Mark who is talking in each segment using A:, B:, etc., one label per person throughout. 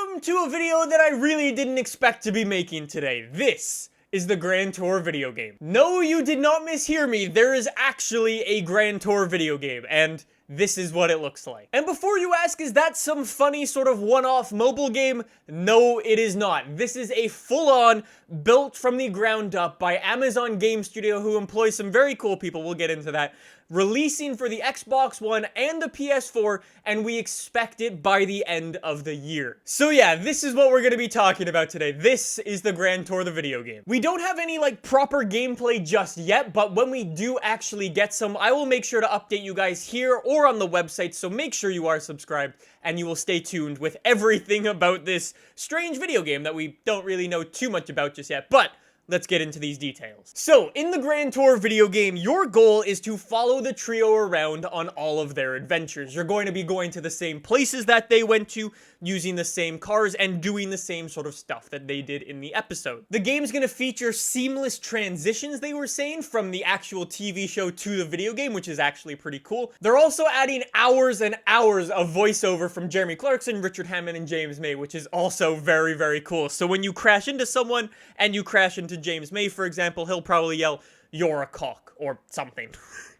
A: Welcome to a video that I really didn't expect to be making today. This is the Grand Tour video game. No, you did not mishear me. There is actually a Grand Tour video game, and this is what it looks like. And before you ask, is that some funny sort of one-off mobile game? No, it is not. This is a full-on, built from the ground up by Amazon Game Studio, who employs some very cool people, we'll get into that, releasing for the Xbox One and the PS4, and we expect it by the end of the year. So yeah, this is what we're gonna be talking about today. This is the Grand Tour, the video game. We don't have any like proper gameplay just yet, but when we do actually get some, I will make sure to update you guys here or on the website, so make sure you are subscribed and you will stay tuned with everything about this strange video game that we don't really know too much about just yet, but let's get into these details. So, in the Grand Tour video game, your goal is to follow the trio around on all of their adventures. You're going to be going to the same places that they went to, using the same cars, and doing the same sort of stuff that they did in the episode. The game's gonna feature seamless transitions, they were saying, from the actual TV show to the video game, which is actually pretty cool. They're also adding hours and hours of voiceover from Jeremy Clarkson, Richard Hammond, and James May, which is also very, very cool. So when you crash into someone, and you crash into James May, for example, he'll probably yell, "You're a cock," or something.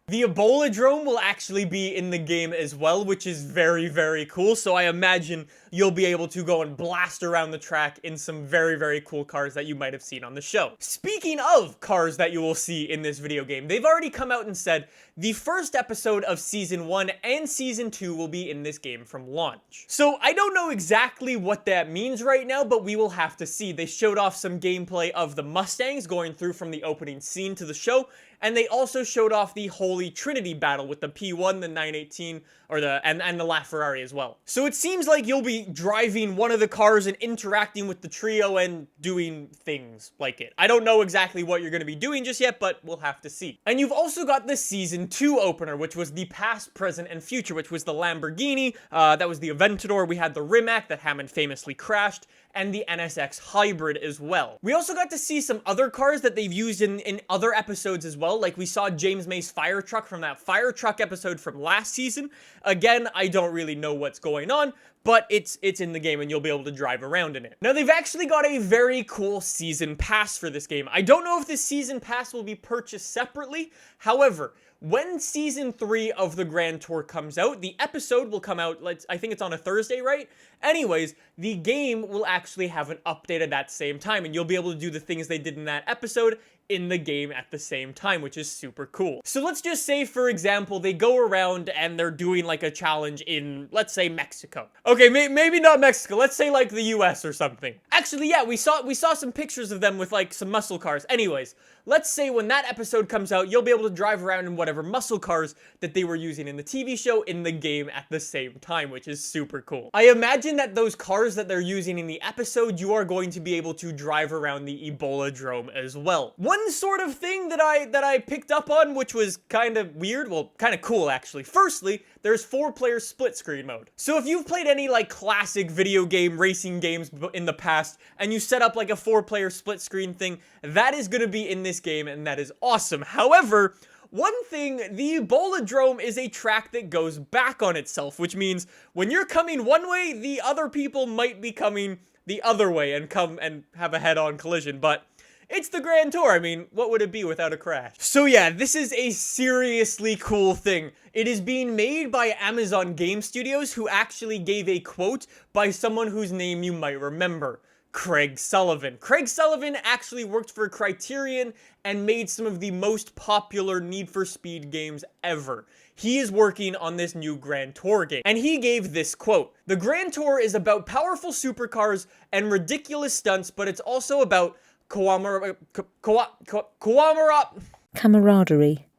A: The Eboladrome will actually be in the game as well, which is very, very cool. So I imagine you'll be able to go and blast around the track in some very, very cool cars that you might have seen on the show. Speaking of cars that you will see in this video game, they've already come out and said the first episode of Season 1 and Season 2 will be in this game from launch. So I don't know exactly what that means right now, but we will have to see. They showed off some gameplay of the Mustangs going through from the opening scene to the show, and they also showed off the Holy Trinity battle with the P1, the 918, or and the LaFerrari as well. So it seems like you'll be driving one of the cars and interacting with the trio and doing things like it. I don't know exactly what you're going to be doing just yet, but we'll have to see. And you've also got the Season 2 opener, which was the past, present, and future, which was the Lamborghini, that was the Aventador, we had the Rimac that Hammond famously crashed, and the NSX Hybrid as well. We also got to see some other cars that they've used in other episodes as well, like we saw James May's fire truck from that fire truck episode from last season. Again, I don't really know what's going on, but it's in the game and you'll be able to drive around in it. Now, they've actually got a very cool season pass for this game. I don't know if this season pass will be purchased separately. However, when Season 3 of the Grand Tour comes out, the episode will come out, I think it's on a Thursday, right? Anyways, the game will actually have an update at that same time, and you'll be able to do the things they did in that episode in the game at the same time, which is super cool. So let's just say, for example, they go around and they're doing like a challenge in, let's say, Mexico. Okay, maybe not Mexico. Let's say like the US or something. Actually, yeah, we saw some pictures of them with like some muscle cars. Anyways, let's say when that episode comes out, you'll be able to drive around in whatever muscle cars that they were using in the TV show in the game at the same time, which is super cool. I imagine that those cars that they're using in the episode, you are going to be able to drive around the Eboladrome as well. One sort of thing that I picked up on, which was kind of weird, well, kind of cool actually. Firstly, there's 4-player split screen mode. So if you've played any like classic video game racing games in the past and you set up like a 4-player split screen thing, that is going to be in this game and that is awesome. However, one thing, the Eboladrome is a track that goes back on itself, which means when you're coming one way, the other people might be coming the other way and come and have a head-on collision, but it's the Grand Tour. I mean, what would it be without a crash? So yeah, this is a seriously cool thing. It is being made by Amazon Game Studios, who actually gave a quote by someone whose name you might remember. Craig Sullivan. Craig Sullivan actually worked for Criterion and made some of the most popular Need for Speed games ever. He is working on this new Grand Tour game, and he gave this quote: "The Grand Tour is about powerful supercars and ridiculous stunts, but it's also about
B: camaraderie.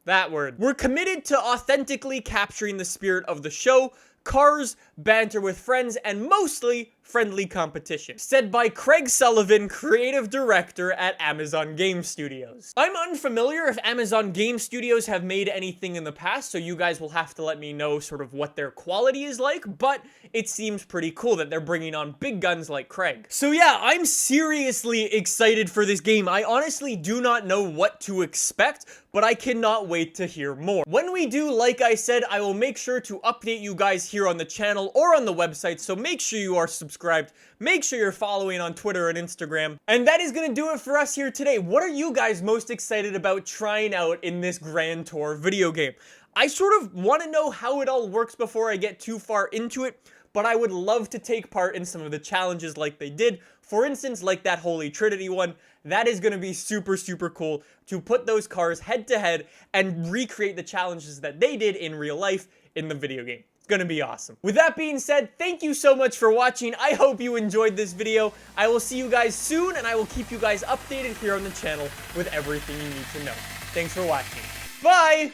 A: That word. We're committed to authentically capturing the spirit of the show, cars, banter with friends, and mostly friendly competition." Said by Craig Sullivan, creative director at Amazon Game Studios. I'm unfamiliar if Amazon Game Studios have made anything in the past, so you guys will have to let me know sort of what their quality is like, but it seems pretty cool that they're bringing on big guns like Craig. So yeah, I'm seriously excited for this game. I honestly do not know what to expect, but I cannot wait to hear more. When we do, like I said, I will make sure to update you guys here on the channel or on the website, so make sure you are subscribed subscribed. Make sure you're following on Twitter and Instagram. And that is gonna do it for us here today. What are you guys most excited about trying out in this Grand Tour video game? I sort of want to know how it all works before I get too far into it, but I would love to take part in some of the challenges like they did. For instance, like that Holy Trinity one. That is going to be super, super cool to put those cars head to head and recreate the challenges that they did in real life in the video game. It's going to be awesome. With that being said, thank you so much for watching. I hope you enjoyed this video. I will see you guys soon, and I will keep you guys updated here on the channel with everything you need to know. Thanks for watching. Bye!